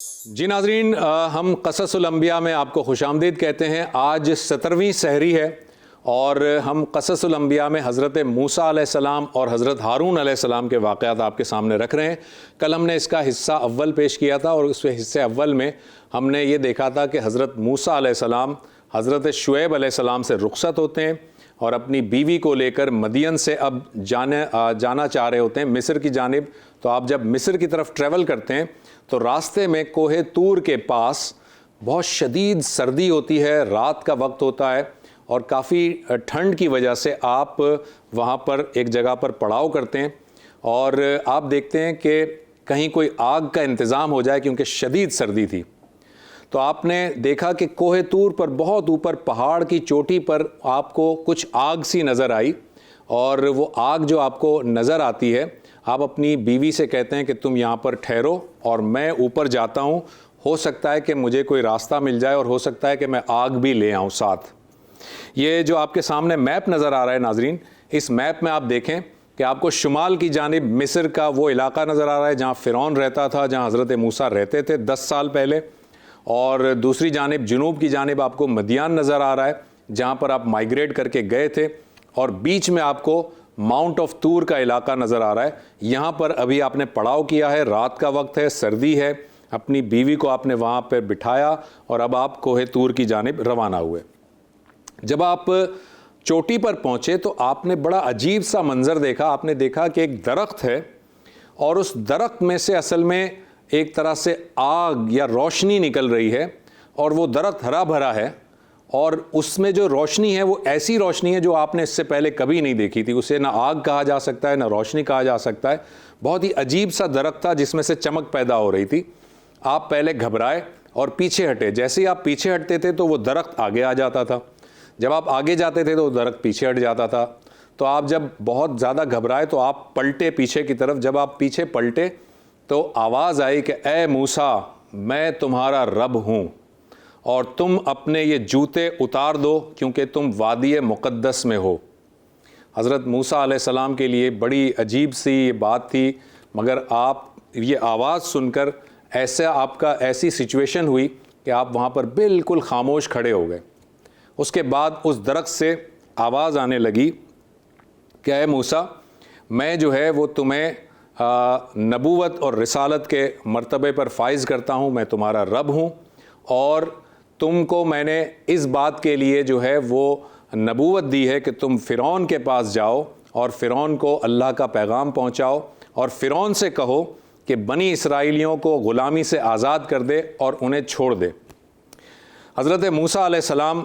جی ناظرین، ہم قصص الانبیاء میں آپ کو خوش آمدید کہتے ہیں۔ آج 17ویں سحری ہے اور ہم قصص الانبیاء میں حضرت موسیٰ علیہ السلام اور حضرت ہارون علیہ السلام کے واقعات آپ کے سامنے رکھ رہے ہیں۔ کل ہم نے اس کا حصہ اول پیش کیا تھا اور اس حصے اول میں ہم نے یہ دیکھا تھا کہ حضرت موسیٰ علیہ السلام حضرت شعیب علیہ السلام سے رخصت ہوتے ہیں اور اپنی بیوی کو لے کر مدین سے اب جانا چاہ رہے ہوتے ہیں مصر کی جانب۔ تو آپ جب مصر کی طرف ٹریول کرتے ہیں تو راستے میں کوہ طور کے پاس بہت شدید سردی ہوتی ہے، رات کا وقت ہوتا ہے اور کافی ٹھنڈ کی وجہ سے آپ وہاں پر ایک جگہ پر پڑاؤ کرتے ہیں اور آپ دیکھتے ہیں کہ کہیں کوئی آگ کا انتظام ہو جائے کیونکہ شدید سردی تھی۔ تو آپ نے دیکھا کہ کوہ طور پر بہت اوپر پہاڑ کی چوٹی پر آپ کو کچھ آگ سی نظر آئی، اور وہ آگ جو آپ کو نظر آتی ہے، آپ اپنی بیوی سے کہتے ہیں کہ تم یہاں پر ٹھہرو اور میں اوپر جاتا ہوں، ہو سکتا ہے کہ مجھے کوئی راستہ مل جائے اور ہو سکتا ہے کہ میں آگ بھی لے آؤں ساتھ۔ یہ جو آپ کے سامنے میپ نظر آ رہا ہے ناظرین، اس میپ میں آپ دیکھیں کہ آپ کو شمال کی جانب مصر کا وہ علاقہ نظر آ رہا ہے جہاں فرعون رہتا تھا، جہاں حضرت موسیٰ رہتے تھے 10 سال پہلے، اور دوسری جانب جنوب کی جانب آپ کو مدین نظر آ رہا ہے جہاں پر آپ مائیگریٹ کر کے گئے تھے، اور بیچ میں آپ کو ماؤنٹ آف طور کا علاقہ نظر آ رہا ہے۔ یہاں پر ابھی آپ نے پڑاؤ کیا ہے، رات کا وقت ہے، سردی ہے، اپنی بیوی کو آپ نے وہاں پہ بٹھایا اور اب آپ کوہ طور کی جانب روانہ ہوئے۔ جب آپ چوٹی پر پہنچے تو آپ نے بڑا عجیب سا منظر دیکھا۔ آپ نے دیکھا کہ ایک درخت ہے اور اس درخت میں سے اصل میں ایک طرح سے آگ یا روشنی نکل رہی ہے، اور وہ درخت ہرا بھرا ہے اور اس میں جو روشنی ہے وہ ایسی روشنی ہے جو آپ نے اس سے پہلے کبھی نہیں دیکھی تھی۔ اسے نہ آگ کہا جا سکتا ہے نہ روشنی کہا جا سکتا ہے، بہت ہی عجیب سا درخت تھا جس میں سے چمک پیدا ہو رہی تھی۔ آپ پہلے گھبرائے اور پیچھے ہٹے، جیسے ہی آپ پیچھے ہٹتے تھے تو وہ درخت آگے آ جاتا تھا، جب آپ آگے جاتے تھے تو وہ درخت پیچھے ہٹ جاتا تھا۔ تو آپ جب بہت زیادہ گھبرائے تو آپ پلٹے پیچھے کی طرف، جب آپ پیچھے پلٹے تو آواز آئی کہ اے موسیٰ، میں تمہارا رب ہوں اور تم اپنے یہ جوتے اتار دو کیونکہ تم وادی مقدس میں ہو۔ حضرت موسیٰ علیہ السلام کے لیے بڑی عجیب سی یہ بات تھی، مگر آپ یہ آواز سن کر ایسی سچویشن ہوئی کہ آپ وہاں پر بالکل خاموش کھڑے ہو گئے۔ اس کے بعد اس درخت سے آواز آنے لگی کہ اے موسیٰ، میں جو ہے وہ تمہیں نبوت اور رسالت کے مرتبے پر فائز کرتا ہوں، میں تمہارا رب ہوں، اور تم کو میں نے اس بات کے لیے جو ہے وہ نبوت دی ہے کہ تم فرعون کے پاس جاؤ اور فرعون کو اللہ کا پیغام پہنچاؤ اور فرعون سے کہو کہ بنی اسرائیلیوں کو غلامی سے آزاد کر دے اور انہیں چھوڑ دے۔ حضرت موسیٰ علیہ السلام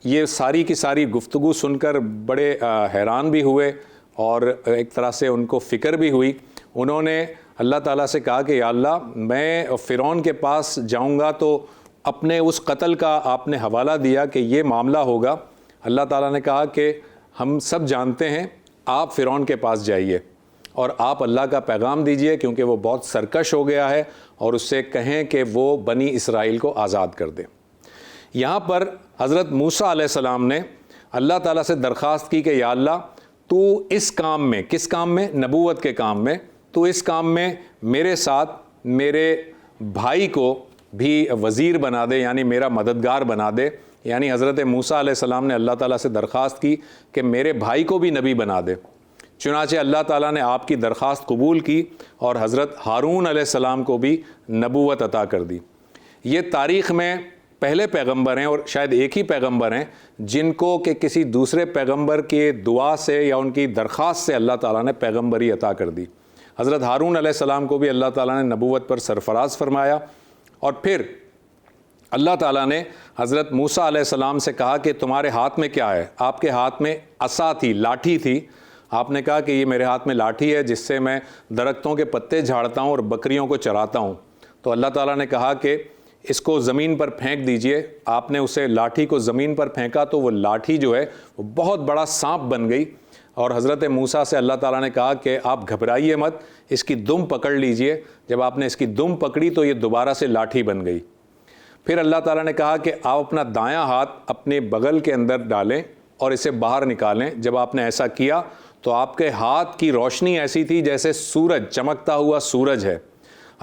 یہ ساری کی ساری گفتگو سن کر بڑے حیران بھی ہوئے اور ایک طرح سے ان کو فکر بھی ہوئی۔ انہوں نے اللہ تعالیٰ سے کہا کہ یا اللہ، میں فرعون کے پاس جاؤں گا تو اپنے اس قتل کا آپ نے حوالہ دیا کہ یہ معاملہ ہوگا۔ اللہ تعالیٰ نے کہا کہ ہم سب جانتے ہیں، آپ فرعون کے پاس جائیے اور آپ اللہ کا پیغام دیجئے کیونکہ وہ بہت سرکش ہو گیا ہے، اور اس سے کہیں کہ وہ بنی اسرائیل کو آزاد کر دے۔ یہاں پر حضرت موسیٰ علیہ السلام نے اللہ تعالیٰ سے درخواست کی کہ یا اللہ، تو اس کام میں، کس کام میں؟ نبوت کے کام میں، تو اس کام میں میرے ساتھ میرے بھائی کو بھی وزیر بنا دے، یعنی میرا مددگار بنا دے۔ یعنی حضرت موسیٰ علیہ السلام نے اللہ تعالیٰ سے درخواست کی کہ میرے بھائی کو بھی نبی بنا دے۔ چنانچہ اللہ تعالیٰ نے آپ کی درخواست قبول کی اور حضرت ہارون علیہ السلام کو بھی نبوت عطا کر دی۔ یہ تاریخ میں پہلے پیغمبر ہیں اور شاید ایک ہی پیغمبر ہیں جن کو کہ کسی دوسرے پیغمبر کے دعا سے یا ان کی درخواست سے اللہ تعالیٰ نے پیغمبری عطا کر دی۔ حضرت ہارون علیہ السلام کو بھی اللہ تعالیٰ نے نبوت پر سرفراز فرمایا، اور پھر اللہ تعالیٰ نے حضرت موسیٰ علیہ السلام سے کہا کہ تمہارے ہاتھ میں کیا ہے؟ آپ کے ہاتھ میں عصا تھی، لاٹھی تھی۔ آپ نے کہا کہ یہ میرے ہاتھ میں لاٹھی ہے جس سے میں درختوں کے پتے جھاڑتا ہوں اور بکریوں کو چراتا ہوں۔ تو اللہ تعالیٰ نے کہا کہ اس کو زمین پر پھینک دیجئے۔ آپ نے اسے لاٹھی کو زمین پر پھینکا تو وہ لاٹھی جو ہے وہ بہت بڑا سانپ بن گئی، اور حضرت موسیٰ سے اللہ تعالیٰ نے کہا کہ آپ گھبرائیے مت، اس کی دم پکڑ لیجئے۔ جب آپ نے اس کی دم پکڑی تو یہ دوبارہ سے لاٹھی بن گئی۔ پھر اللہ تعالیٰ نے کہا کہ آپ اپنا دایاں ہاتھ اپنے بغل کے اندر ڈالیں اور اسے باہر نکالیں۔ جب آپ نے ایسا کیا تو آپ کے ہاتھ کی روشنی ایسی تھی جیسے سورج، چمکتا ہوا سورج ہے۔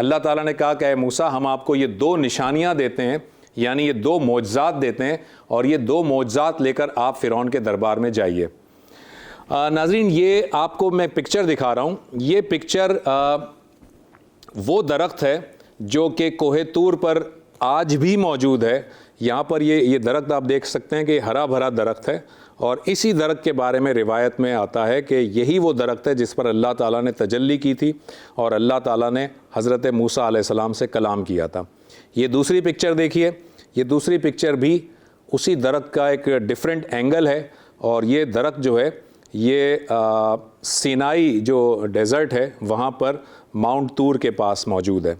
اللہ تعالیٰ نے کہا کہ اے موسیٰ ہم آپ کو یہ 2 نشانیاں دیتے ہیں، یعنی یہ 2 معجزات دیتے ہیں، اور یہ 2 معجزات لے کر آپ فرعون کے دربار میں جائیے۔ ناظرین، یہ آپ کو میں پکچر دکھا رہا ہوں۔ یہ پکچر وہ درخت ہے جو کہ کوہ طور پر آج بھی موجود ہے۔ یہاں پر یہ درخت آپ دیکھ سکتے ہیں کہ یہ ہرا بھرا درخت ہے، اور اسی درخت کے بارے میں روایت میں آتا ہے کہ یہی وہ درخت ہے جس پر اللہ تعالیٰ نے تجلی کی تھی اور اللہ تعالیٰ نے حضرت موسیٰ علیہ السلام سے کلام کیا تھا۔ یہ دوسری پکچر دیکھیے، یہ دوسری پکچر بھی اسی درخت کا ایک ڈیفرنٹ اینگل ہے، اور یہ درخت جو ہے یہ سینائی جو ڈیزرٹ ہے وہاں پر ماؤنٹ طور کے پاس موجود ہے،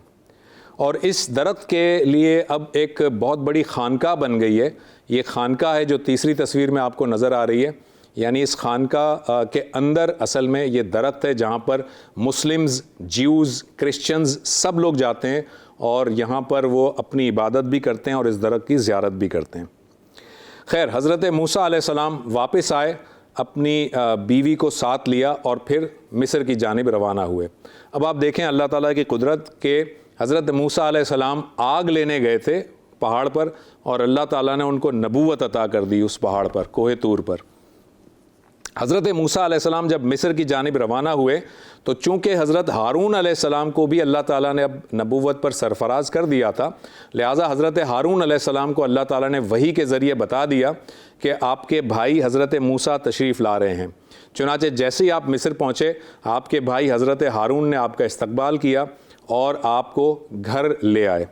اور اس درخت کے لیے اب ایک بہت بڑی خانقاہ بن گئی ہے۔ یہ خانقاہ ہے جو تیسری تصویر میں آپ کو نظر آ رہی ہے، یعنی اس خانقاہ کے اندر اصل میں یہ درخت ہے جہاں پر مسلمز، جیوز، کرسچنز سب لوگ جاتے ہیں، اور یہاں پر وہ اپنی عبادت بھی کرتے ہیں اور اس درخت کی زیارت بھی کرتے ہیں۔ خیر، حضرت موسیٰ علیہ السلام واپس آئے، اپنی بیوی کو ساتھ لیا اور پھر مصر کی جانب روانہ ہوئے۔ اب آپ دیکھیں اللہ تعالیٰ کی قدرت کہ حضرت موسیٰ علیہ السلام آگ لینے گئے تھے پہاڑ پر، اور اللہ تعالیٰ نے ان کو نبوت عطا کر دی اس پہاڑ پر، کوہ طور پر۔ حضرت موسیٰ علیہ السلام جب مصر کی جانب روانہ ہوئے تو چونکہ حضرت ہارون علیہ السلام کو بھی اللہ تعالیٰ نے اب نبوت پر سرفراز کر دیا تھا، لہٰذا حضرت ہارون علیہ السلام کو اللہ تعالیٰ نے وحی کے ذریعے بتا دیا کہ آپ کے بھائی حضرت موسیٰ تشریف لا رہے ہیں۔ چنانچہ جیسے ہی آپ مصر پہنچے، آپ کے بھائی حضرت ہارون نے آپ کا استقبال کیا اور آپ کو گھر لے آئے۔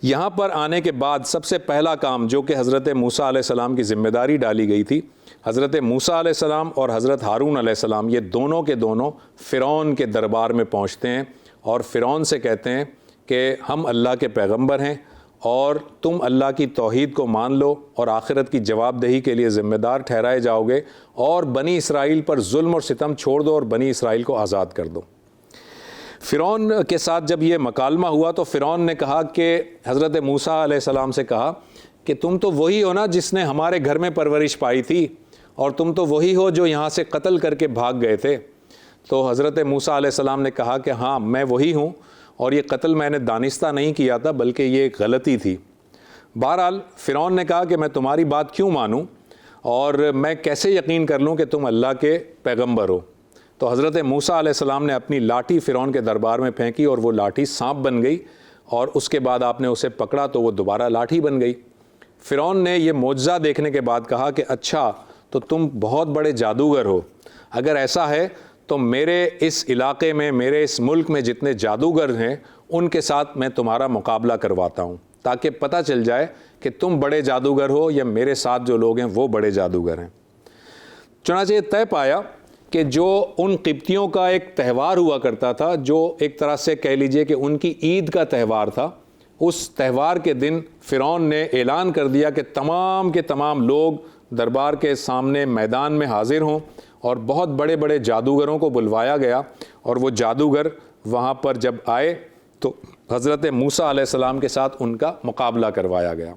یہاں پر آنے کے بعد سب سے پہلا کام جو کہ حضرت موسیٰ علیہ السلام کی ذمہ داری ڈالی گئی تھی، حضرت موسیٰ علیہ السلام اور حضرت ہارون علیہ السلام یہ دونوں کے دونوں فرعون کے دربار میں پہنچتے ہیں اور فرعون سے کہتے ہیں کہ ہم اللہ کے پیغمبر ہیں اور تم اللہ کی توحید کو مان لو اور آخرت کی جواب دہی کے لیے ذمہ دار ٹھہرائے جاؤ گے، اور بنی اسرائیل پر ظلم اور ستم چھوڑ دو اور بنی اسرائیل کو آزاد کر دو۔ فرعون کے ساتھ جب یہ مکالمہ ہوا تو فرعون نے کہا کہ حضرت موسیٰ علیہ السلام سے کہا کہ تم تو وہی ہو نا جس نے ہمارے گھر میں پرورش پائی تھی، اور تم تو وہی ہو جو یہاں سے قتل کر کے بھاگ گئے تھے۔ تو حضرت موسیٰ علیہ السلام نے کہا کہ ہاں میں وہی ہوں، اور یہ قتل میں نے دانستہ نہیں کیا تھا بلکہ یہ ایک غلطی تھی۔ بہرحال فرعون نے کہا کہ میں تمہاری بات کیوں مانوں اور میں کیسے یقین کر لوں کہ تم اللہ کے پیغمبر ہو۔ تو حضرت موسیٰ علیہ السلام نے اپنی لاٹھی فرعون کے دربار میں پھینکی اور وہ لاٹھی سانپ بن گئی، اور اس کے بعد آپ نے اسے پکڑا تو وہ دوبارہ لاٹھی بن گئی۔ فرعون نے یہ معجزہ دیکھنے کے بعد کہا کہ اچھا تو تم بہت بڑے جادوگر ہو، اگر ایسا ہے تو میرے اس علاقے میں، میرے اس ملک میں جتنے جادوگر ہیں ان کے ساتھ میں تمہارا مقابلہ کرواتا ہوں تاکہ پتہ چل جائے کہ تم بڑے جادوگر ہو یا میرے ساتھ جو لوگ ہیں وہ بڑے جادوگر ہیں۔ چنانچہ یہ طے پایا کہ جو ان قبطیوں کا ایک تہوار ہوا کرتا تھا، جو ایک طرح سے کہہ لیجئے کہ ان کی عید کا تہوار تھا، اس تہوار کے دن فرعون نے اعلان کر دیا کہ تمام کے تمام لوگ دربار کے سامنے میدان میں حاضر ہوں، اور بہت بڑے بڑے جادوگروں کو بلوایا گیا، اور وہ جادوگر وہاں پر جب آئے تو حضرت موسیٰ علیہ السلام کے ساتھ ان کا مقابلہ کروایا گیا۔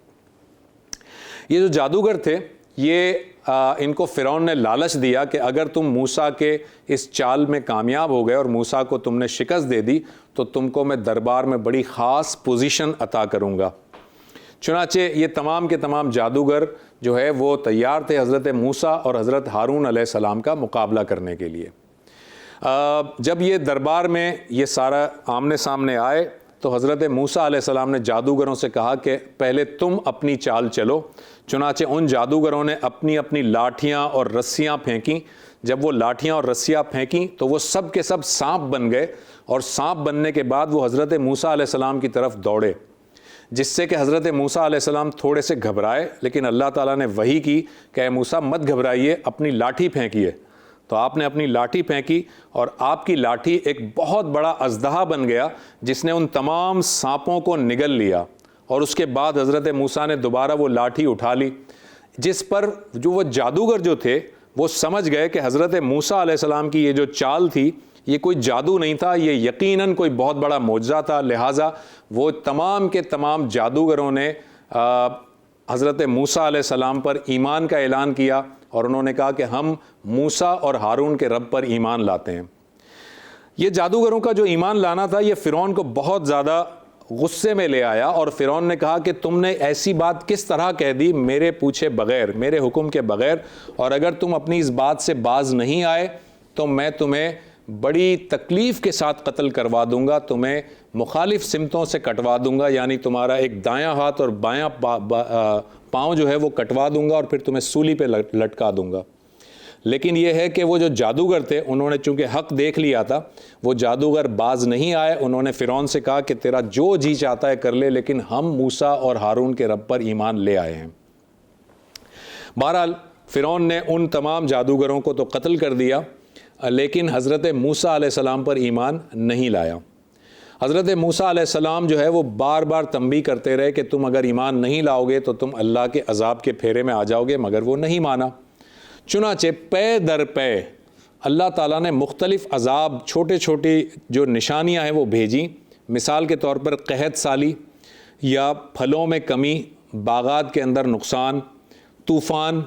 یہ جو جادوگر تھے یہ ان کو فرعون نے لالچ دیا کہ اگر تم موسیٰ کے اس چال میں کامیاب ہو گئے اور موسیٰ کو تم نے شکست دے دی تو تم کو میں دربار میں بڑی خاص پوزیشن عطا کروں گا۔ چنانچہ یہ تمام کے تمام جادوگر جو ہے وہ تیار تھے حضرت موسیٰ اور حضرت ہارون علیہ السلام کا مقابلہ کرنے کے لیے۔ جب یہ دربار میں یہ سارا آمنے سامنے آئے تو حضرت موسیٰ علیہ السلام نے جادوگروں سے کہا کہ پہلے تم اپنی چال چلو۔ چنانچہ ان جادوگروں نے اپنی اپنی لاٹھیاں اور رسیاں پھینکیں۔ جب وہ لاٹھیاں اور رسیاں پھینکیں تو وہ سب کے سب سانپ بن گئے، اور سانپ بننے کے بعد وہ حضرت موسیٰ علیہ السلام کی طرف دوڑے، جس سے کہ حضرت موسیٰ علیہ السلام تھوڑے سے گھبرائے، لیکن اللہ تعالیٰ نے وحی کی کہ اے موسیٰ مت گھبرائیے، اپنی لاٹھی پھینکیے۔ تو آپ نے اپنی لاٹھی پھینکی اور آپ کی لاٹھی ایک بہت بڑا اژدہا بن گیا جس نے ان تمام سانپوں کو نگل لیا، اور اس کے بعد حضرت موسیٰ نے دوبارہ وہ لاٹھی اٹھا لی، جس پر جو وہ جادوگر جو تھے وہ سمجھ گئے کہ حضرت موسیٰ علیہ السلام کی یہ جو چال تھی یہ کوئی جادو نہیں تھا، یہ یقیناً کوئی بہت بڑا معجزہ تھا۔ لہٰذا وہ تمام کے تمام جادوگروں نے حضرت موسیٰ علیہ السلام پر ایمان کا اعلان کیا، اور انہوں نے کہا کہ ہم موسیٰ اور ہارون کے رب پر ایمان لاتے ہیں۔ یہ جادوگروں کا جو ایمان لانا تھا یہ فرعون کو بہت زیادہ غصے میں لے آیا، اور فرعون نے کہا کہ تم نے ایسی بات کس طرح کہہ دی میرے پوچھے بغیر، میرے حکم کے بغیر، اور اگر تم اپنی اس بات سے باز نہیں آئے تو میں تمہیں بڑی تکلیف کے ساتھ قتل کروا دوں گا، تمہیں مخالف سمتوں سے کٹوا دوں گا، یعنی تمہارا ایک دایاں ہاتھ اور بایاں پاؤں جو ہے وہ کٹوا دوں گا اور پھر تمہیں سولی پہ لٹکا دوں گا۔ لیکن یہ ہے کہ وہ جو جادوگر تھے انہوں نے چونکہ حق دیکھ لیا تھا، وہ جادوگر باز نہیں آئے، انہوں نے فرعون سے کہا کہ تیرا جو جی چاہتا ہے کر لے، لیکن ہم موسیٰ اور ہارون کے رب پر ایمان لے آئے ہیں۔ بہرحال فرعون نے ان تمام جادوگروں کو تو قتل کر دیا، لیکن حضرت موسیٰ علیہ السلام پر ایمان نہیں لایا۔ حضرت موسیٰ علیہ السلام جو ہے وہ بار بار تنبیہ کرتے رہے کہ تم اگر ایمان نہیں لاؤ گے تو تم اللہ کے عذاب کے پھیرے میں آ جاؤ گے، مگر وہ نہیں مانا۔ چنانچہ پے در پے اللہ تعالیٰ نے مختلف عذاب، چھوٹے چھوٹی جو نشانیاں ہیں وہ بھیجیں۔ مثال کے طور پر قحط سالی یا پھلوں میں کمی، باغات کے اندر نقصان، طوفان،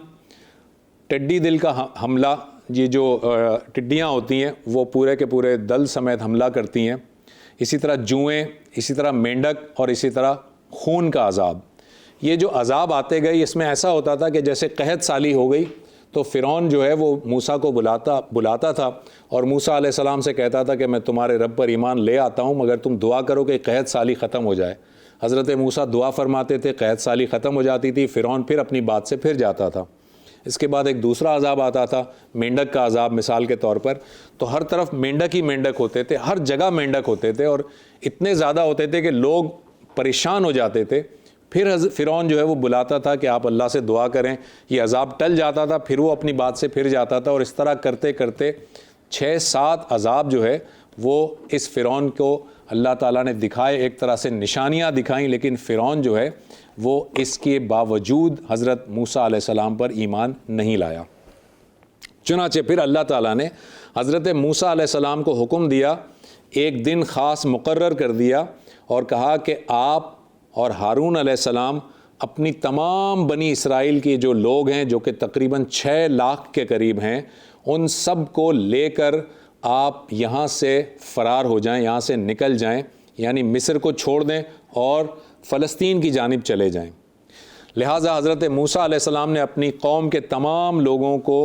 ٹڈی دل کا حملہ، یہ جو ٹڈیاں ہوتی ہیں وہ پورے کے پورے دل سمیت حملہ کرتی ہیں، اسی طرح جوئیں، اسی طرح مینڈک، اور اسی طرح خون کا عذاب۔ یہ جو عذاب آتے گئے اس میں ایسا ہوتا تھا کہ جیسے قحط سالی ہو گئی تو فرعون جو ہے وہ موسیٰ کو بلاتا تھا اور موسیٰ علیہ السلام سے کہتا تھا کہ میں تمہارے رب پر ایمان لے آتا ہوں مگر تم دعا کرو کہ قحط سالی ختم ہو جائے۔ حضرت موسیٰ دعا فرماتے تھے، قحط سالی ختم ہو جاتی تھی، فرعون پھر اپنی بات سے پھر جاتا تھا۔ اس کے بعد ایک دوسرا عذاب آتا تھا، مینڈک کا عذاب مثال کے طور پر، تو ہر طرف مینڈک ہی مینڈک ہوتے تھے، ہر جگہ مینڈک ہوتے تھے، اور اتنے زیادہ ہوتے تھے کہ لوگ پریشان ہو جاتے تھے۔ پھر فرعون جو ہے وہ بلاتا تھا کہ آپ اللہ سے دعا کریں، یہ عذاب ٹل جاتا تھا، پھر وہ اپنی بات سے پھر جاتا تھا، اور اس طرح کرتے کرتے 6-7 عذاب جو ہے وہ اس فرعون کو اللہ تعالیٰ نے دکھائے، ایک طرح سے نشانیاں دکھائیں، لیکن فرعون جو ہے وہ اس کے باوجود حضرت موسیٰ علیہ السلام پر ایمان نہیں لایا۔ چنانچہ پھر اللہ تعالیٰ نے حضرت موسیٰ علیہ السلام کو حکم دیا، ایک دن خاص مقرر کر دیا اور کہا کہ آپ اور ہارون علیہ السلام اپنی تمام بنی اسرائیل کے جو لوگ ہیں جو کہ تقریباً 6 لاکھ کے قریب ہیں، ان سب کو لے کر آپ یہاں سے فرار ہو جائیں، یہاں سے نکل جائیں، یعنی مصر کو چھوڑ دیں اور فلسطین کی جانب چلے جائیں۔ لہٰذا حضرت موسیٰ علیہ السلام نے اپنی قوم کے تمام لوگوں کو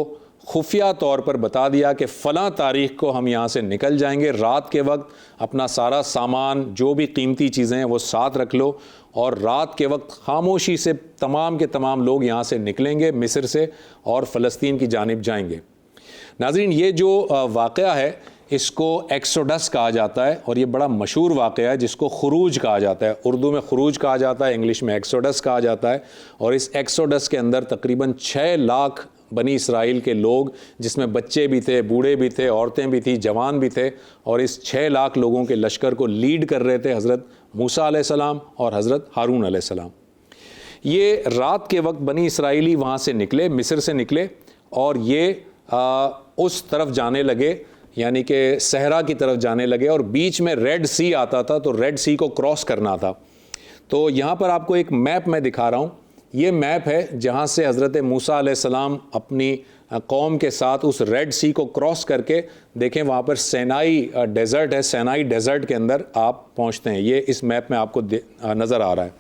خفیہ طور پر بتا دیا کہ فلاں تاریخ کو ہم یہاں سے نکل جائیں گے، رات کے وقت اپنا سارا سامان جو بھی قیمتی چیزیں ہیں وہ ساتھ رکھ لو، اور رات کے وقت خاموشی سے تمام کے تمام لوگ یہاں سے نکلیں گے مصر سے اور فلسطین کی جانب جائیں گے۔ ناظرین، یہ جو واقعہ ہے اس کو ایکسوڈس کہا جاتا ہے، اور یہ بڑا مشہور واقعہ ہے جس کو خروج کہا جاتا ہے۔ اردو میں خروج کہا جاتا ہے، انگلش میں ایکسوڈس کہا جاتا ہے، اور اس ایکسوڈس کے اندر تقریباً 6 لاکھ بنی اسرائیل کے لوگ، جس میں بچے بھی تھے، بوڑھے بھی تھے، عورتیں بھی تھیں، جوان بھی تھے، اور اس 6 لاکھ لوگوں کے لشکر کو لیڈ کر رہے تھے حضرت موسیٰ علیہ السلام اور حضرت ہارون علیہ السلام۔ یہ رات کے وقت بنی اسرائیلی وہاں سے نکلے، مصر سے نکلے، اور یہ اس طرف جانے لگے، یعنی کہ صحرا کی طرف جانے لگے، اور بیچ میں ریڈ سی آتا تھا، تو ریڈ سی کو کراس کرنا تھا۔ تو یہاں پر آپ کو ایک میپ میں دکھا رہا ہوں، یہ میپ ہے جہاں سے حضرت موسیٰ علیہ السلام اپنی قوم کے ساتھ اس ریڈ سی کو کراس کر کے، دیکھیں وہاں پر سینائی ڈیزرٹ ہے، سینائی ڈیزرٹ کے اندر آپ پہنچتے ہیں، یہ اس میپ میں آپ کو نظر آ رہا ہے۔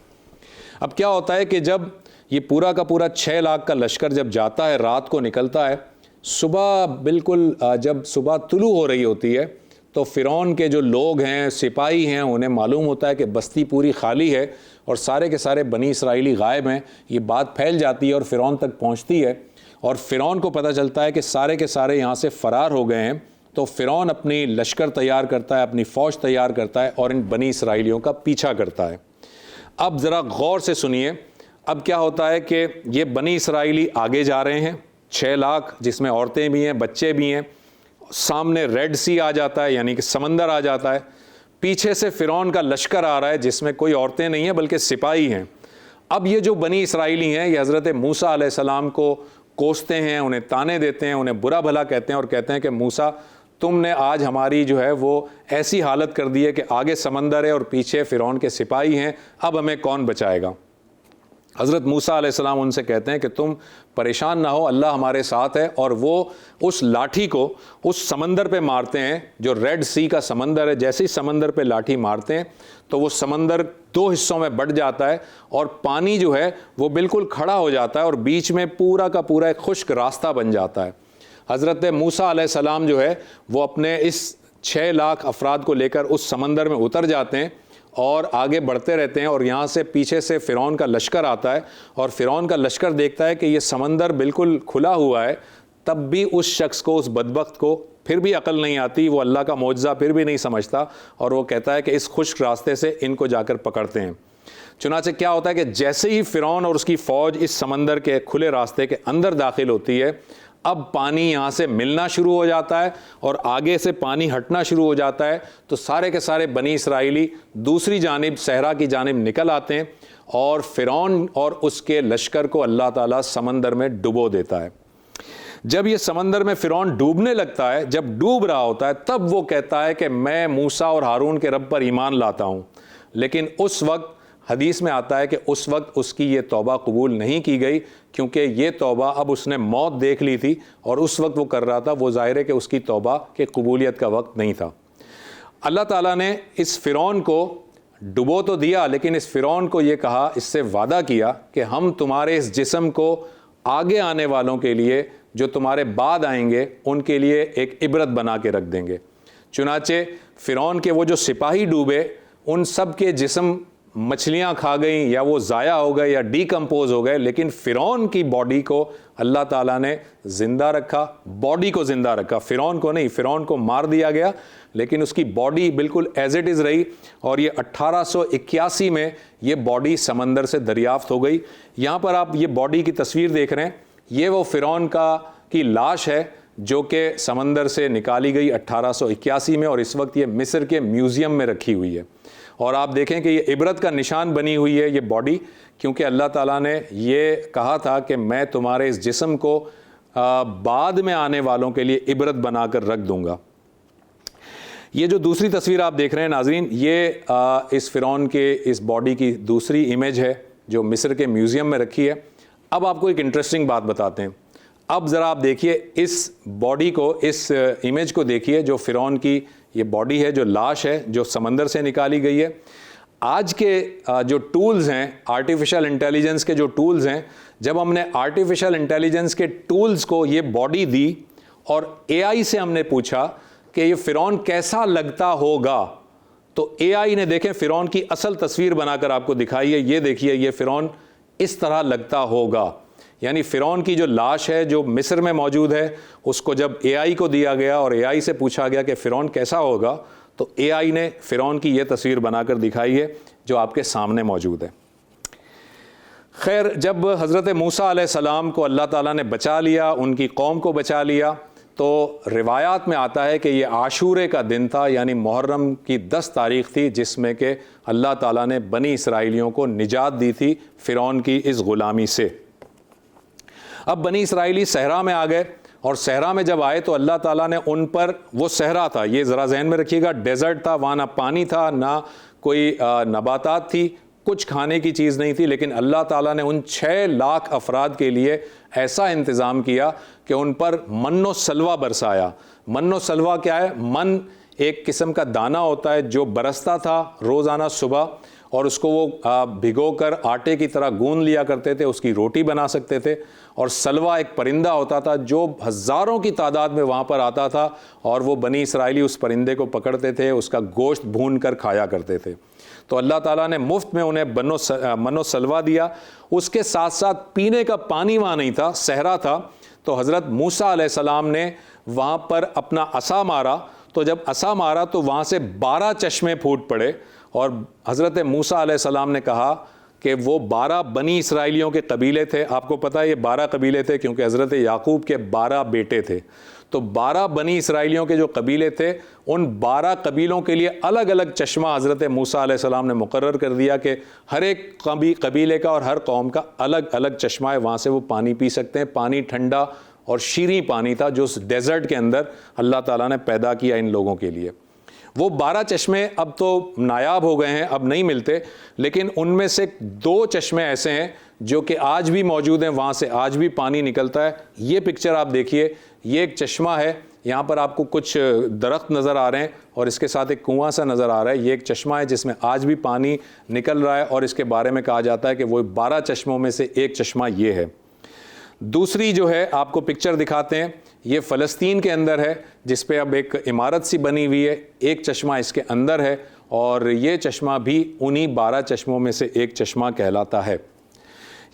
اب کیا ہوتا ہے کہ جب یہ پورا کا پورا 6 لاکھ کا لشکر جب جاتا ہے، رات کو نکلتا ہے، صبح بالکل جب صبح طلوع ہو رہی ہوتی ہے تو فرعون کے جو لوگ ہیں، سپاہی ہیں، انہیں معلوم ہوتا ہے کہ بستی پوری خالی ہے اور سارے کے سارے بنی اسرائیلی غائب ہیں۔ یہ بات پھیل جاتی ہے اور فرعون تک پہنچتی ہے، اور فرعون کو پتہ چلتا ہے کہ سارے کے سارے یہاں سے فرار ہو گئے ہیں۔ تو فرعون اپنی لشکر تیار کرتا ہے، اپنی فوج تیار کرتا ہے، اور ان بنی اسرائیلیوں کا پیچھا کرتا ہے۔ اب ذرا غور سے سنیے، اب کیا ہوتا ہے کہ یہ بنی اسرائیلی آگے جا رہے ہیں، 6 لاکھ، جس میں عورتیں بھی ہیں، بچے بھی ہیں، سامنے ریڈ سی آ جاتا ہے، یعنی کہ سمندر آ جاتا ہے، پیچھے سے فرعون کا لشکر آ رہا ہے جس میں کوئی عورتیں نہیں ہیں بلکہ سپاہی ہیں۔ اب یہ جو بنی اسرائیلی ہیں یہ حضرت موسیٰ علیہ السلام کو کوستے ہیں، انہیں تانے دیتے ہیں، انہیں برا بھلا کہتے ہیں، اور کہتے ہیں کہ موسیٰ تم نے آج ہماری جو ہے وہ ایسی حالت کر دی ہے کہ آگے سمندر ہے اور پیچھے فرعون کے سپاہی ہیں، اب ہمیں کون بچائے گا۔ حضرت موسیٰ علیہ السلام ان سے کہتے ہیں کہ تم پریشان نہ ہو، اللہ ہمارے ساتھ ہے، اور وہ اس لاٹھی کو اس سمندر پہ مارتے ہیں جو ریڈ سی کا سمندر ہے. جیسے ہی سمندر پہ لاٹھی مارتے ہیں تو وہ سمندر 2 حصوں میں بٹ جاتا ہے اور پانی جو ہے وہ بالکل کھڑا ہو جاتا ہے اور بیچ میں پورا کا پورا ایک خشک راستہ بن جاتا ہے. حضرت موسیٰ علیہ السلام جو ہے وہ اپنے اس 6 لاکھ افراد کو لے کر اس سمندر میں اتر جاتے ہیں اور آگے بڑھتے رہتے ہیں، اور یہاں سے پیچھے سے فرعون کا لشکر آتا ہے اور فرعون کا لشکر دیکھتا ہے کہ یہ سمندر بالکل کھلا ہوا ہے. تب بھی اس شخص کو، اس بدبخت کو پھر بھی عقل نہیں آتی، وہ اللہ کا معجزہ پھر بھی نہیں سمجھتا، اور وہ کہتا ہے کہ اس خشک راستے سے ان کو جا کر پکڑتے ہیں. چنانچہ کیا ہوتا ہے کہ جیسے ہی فرعون اور اس کی فوج اس سمندر کے کھلے راستے کے اندر داخل ہوتی ہے، اب پانی یہاں سے ملنا شروع ہو جاتا ہے اور آگے سے پانی ہٹنا شروع ہو جاتا ہے. تو سارے کے سارے بنی اسرائیلی دوسری جانب صحرا کی جانب نکل آتے ہیں اور فرعون اور اس کے لشکر کو اللہ تعالیٰ سمندر میں ڈبو دیتا ہے. جب یہ سمندر میں فرعون ڈوبنے لگتا ہے، جب ڈوب رہا ہوتا ہے، تب وہ کہتا ہے کہ میں موسیٰ اور ہارون کے رب پر ایمان لاتا ہوں. لیکن اس وقت حدیث میں آتا ہے کہ اس وقت اس کی یہ توبہ قبول نہیں کی گئی، کیونکہ یہ توبہ اب اس نے موت دیکھ لی تھی اور اس وقت وہ کر رہا تھا. وہ ظاہر ہے کہ اس کی توبہ کے قبولیت کا وقت نہیں تھا. اللہ تعالیٰ نے اس فرعون کو ڈبو تو دیا، لیکن اس فرعون کو یہ کہا، اس سے وعدہ کیا کہ ہم تمہارے اس جسم کو آگے آنے والوں کے لیے، جو تمہارے بعد آئیں گے، ان کے لیے ایک عبرت بنا کے رکھ دیں گے. چنانچہ فرعون کے وہ جو سپاہی ڈوبے، ان سب کے جسم مچھلیاں کھا گئیں یا وہ ضائع ہو گئے یا ڈیکمپوز ہو گئے، لیکن فرعون کی باڈی کو اللہ تعالیٰ نے زندہ رکھا، باڈی کو زندہ رکھا. فرعون کو نہیں، فرعون کو مار دیا گیا، لیکن اس کی باڈی بالکل ایز اٹ از رہی، اور یہ 1881 میں یہ باڈی سمندر سے دریافت ہو گئی. یہاں پر آپ یہ باڈی کی تصویر دیکھ رہے ہیں، یہ وہ فرعون کی لاش ہے جو کہ سمندر سے نکالی گئی 1881 میں، اور اس وقت یہ مصر کے میوزیم میں رکھی ہوئی ہے. اور آپ دیکھیں کہ یہ عبرت کا نشان بنی ہوئی ہے یہ باڈی، کیونکہ اللہ تعالیٰ نے یہ کہا تھا کہ میں تمہارے اس جسم کو بعد میں آنے والوں کے لیے عبرت بنا کر رکھ دوں گا. یہ جو دوسری تصویر آپ دیکھ رہے ہیں ناظرین، یہ اس فرعون کے اس باڈی کی دوسری امیج ہے جو مصر کے میوزیم میں رکھی ہے. اب آپ کو ایک انٹرسٹنگ بات بتاتے ہیں. اب ذرا آپ دیکھیے اس باڈی کو، اس امیج کو دیکھیے جو فرعون کی یہ باڈی ہے، جو لاش ہے جو سمندر سے نکالی گئی ہے. آج کے جو ٹولز ہیں، آرٹیفیشل انٹیلیجنس کے جو ٹولز ہیں، جب ہم نے آرٹیفیشل انٹیلیجنس کے ٹولز کو یہ باڈی دی اور اے آئی سے ہم نے پوچھا کہ یہ فرعون کیسا لگتا ہوگا، تو اے آئی نے دیکھیں فرعون کی اصل تصویر بنا کر آپ کو دکھائی ہے. یہ دیکھیے، یہ فرعون اس طرح لگتا ہوگا. یعنی فرعون کی جو لاش ہے جو مصر میں موجود ہے، اس کو جب اے آئی کو دیا گیا اور اے آئی سے پوچھا گیا کہ فرعون کیسا ہوگا، تو اے آئی نے فرعون کی یہ تصویر بنا کر دکھائی ہے جو آپ کے سامنے موجود ہے. خیر، جب حضرت موسیٰ علیہ السلام کو اللہ تعالیٰ نے بچا لیا، ان کی قوم کو بچا لیا، تو روایات میں آتا ہے کہ یہ عاشورے کا دن تھا، یعنی محرم کی 10 تاریخ تھی، جس میں کہ اللہ تعالیٰ نے بنی اسرائیلیوں کو نجات دی تھی فرعون کی اس غلامی سے. اب بنی اسرائیلی صحرا میں آ گئے، اور صحرا میں جب آئے تو اللہ تعالیٰ نے ان پر، وہ صحرا تھا، یہ ذرا ذہن میں رکھیے گا، ڈیزرٹ تھا، وہاں نہ پانی تھا نہ کوئی نباتات تھی، کچھ کھانے کی چیز نہیں تھی، لیکن اللہ تعالیٰ نے ان 6 لاکھ افراد کے لیے ایسا انتظام کیا کہ ان پر من و سلوہ برسایا. من و سلوہ کیا ہے؟ من ایک قسم کا دانہ ہوتا ہے جو برستا تھا روزانہ صبح، اور اس کو وہ بھگو کر آٹے کی طرح گوندھ لیا کرتے تھے، اس کی روٹی بنا سکتے تھے. اور سلوہ ایک پرندہ ہوتا تھا جو ہزاروں کی تعداد میں وہاں پر آتا تھا، اور وہ بنی اسرائیلی اس پرندے کو پکڑتے تھے، اس کا گوشت بھون کر کھایا کرتے تھے. تو اللہ تعالیٰ نے مفت میں انہیں من و سلوہ دیا. اس کے ساتھ ساتھ پینے کا پانی وہاں نہیں تھا، صحرا تھا. تو حضرت موسیٰ علیہ السلام نے وہاں پر اپنا عصا مارا، تو جب عصا مارا تو وہاں سے 12 چشمے پھوٹ پڑے، اور حضرت موسیٰ علیہ السلام نے کہا کہ وہ 12 بنی اسرائیلیوں کے قبیلے تھے. آپ کو پتہ ہے یہ 12 قبیلے تھے کیونکہ حضرت یعقوب کے 12 بیٹے تھے. تو 12 بنی اسرائیلیوں کے جو قبیلے تھے، ان 12 قبیلوں کے لیے الگ الگ چشمہ حضرت موسیٰ علیہ السلام نے مقرر کر دیا کہ ہر ایک قبیلے کا اور ہر قوم کا الگ الگ چشمہ ہے، وہاں سے وہ پانی پی سکتے ہیں. پانی ٹھنڈا اور شیریں پانی تھا جو اس ڈیزرٹ کے اندر اللہ تعالیٰ نے پیدا کیا ان لوگوں کے لیے. وہ 12 چشمے اب تو نایاب ہو گئے ہیں، اب نہیں ملتے، لیکن ان میں سے 2 چشمے ایسے ہیں جو کہ آج بھی موجود ہیں, وہاں سے آج بھی پانی نکلتا ہے. یہ پکچر آپ دیکھیے, یہ ایک چشمہ ہے, یہاں پر آپ کو کچھ درخت نظر آ رہے ہیں اور اس کے ساتھ ایک کنواں سا نظر آ رہا ہے. یہ ایک چشمہ ہے جس میں آج بھی پانی نکل رہا ہے, اور اس کے بارے میں کہا جاتا ہے کہ وہ 12 چشموں میں سے ایک چشمہ یہ ہے. دوسری جو ہے آپ کو پکچر دکھاتے ہیں, یہ فلسطین کے اندر ہے, جس پہ اب ایک عمارت سی بنی ہوئی ہے, ایک چشمہ اس کے اندر ہے, اور یہ چشمہ بھی انہی 12 چشموں میں سے ایک چشمہ کہلاتا ہے.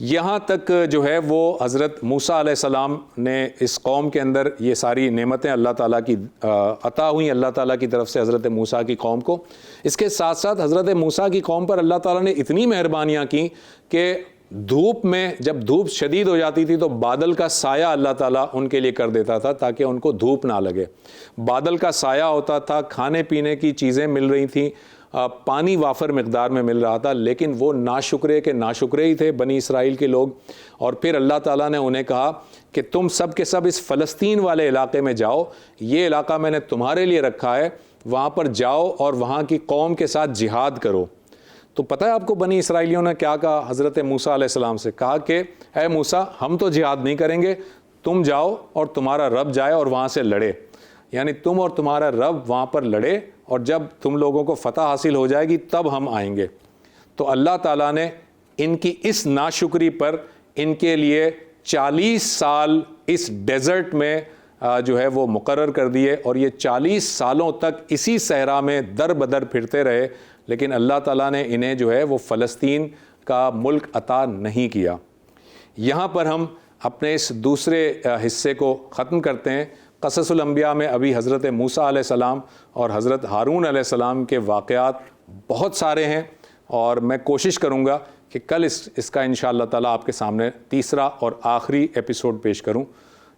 یہاں تک جو ہے وہ حضرت موسیٰ علیہ السلام نے اس قوم کے اندر یہ ساری نعمتیں اللہ تعالیٰ کی عطا ہوئیں اللہ تعالیٰ کی طرف سے حضرت موسیٰ کی قوم کو. اس کے ساتھ ساتھ حضرت موسیٰ کی قوم پر اللہ تعالیٰ نے اتنی مہربانیاں کی کہ دھوپ میں جب دھوپ شدید ہو جاتی تھی تو بادل کا سایہ اللہ تعالیٰ ان کے لیے کر دیتا تھا تاکہ ان کو دھوپ نہ لگے. بادل کا سایہ ہوتا تھا, کھانے پینے کی چیزیں مل رہی تھیں, پانی وافر مقدار میں مل رہا تھا, لیکن وہ ناشکرے کے ناشکرے ہی تھے بنی اسرائیل کے لوگ. اور پھر اللہ تعالیٰ نے انہیں کہا کہ تم سب کے سب اس فلسطین والے علاقے میں جاؤ, یہ علاقہ میں نے تمہارے لیے رکھا ہے, وہاں پر جاؤ اور وہاں کی قوم کے ساتھ جہاد کرو. تو پتہ ہے آپ کو بنی اسرائیلیوں نے کیا کہا حضرت موسیٰ علیہ السلام سے؟ کہا کہ اے موسیٰ, ہم تو جہاد نہیں کریں گے, تم جاؤ اور تمہارا رب جائے اور وہاں سے لڑے. یعنی تم اور تمہارا رب وہاں پر لڑے, اور جب تم لوگوں کو فتح حاصل ہو جائے گی تب ہم آئیں گے. تو اللہ تعالیٰ نے ان کی اس ناشکری پر ان کے لیے 40 سال اس ڈیزرٹ میں جو ہے وہ مقرر کر دیے, اور یہ 40 سالوں تک اسی صحرا میں در بدر پھرتے رہے, لیکن اللہ تعالیٰ نے انہیں جو ہے وہ فلسطین کا ملک عطا نہیں کیا. یہاں پر ہم اپنے اس دوسرے حصے کو ختم کرتے ہیں. قصص الانبیاء میں ابھی حضرت موسیٰ علیہ السلام اور حضرت ہارون علیہ السلام کے واقعات بہت سارے ہیں, اور میں کوشش کروں گا کہ کل اس کا انشاءاللہ تعالیٰ آپ کے سامنے تیسرا اور آخری ایپیسوڈ پیش کروں.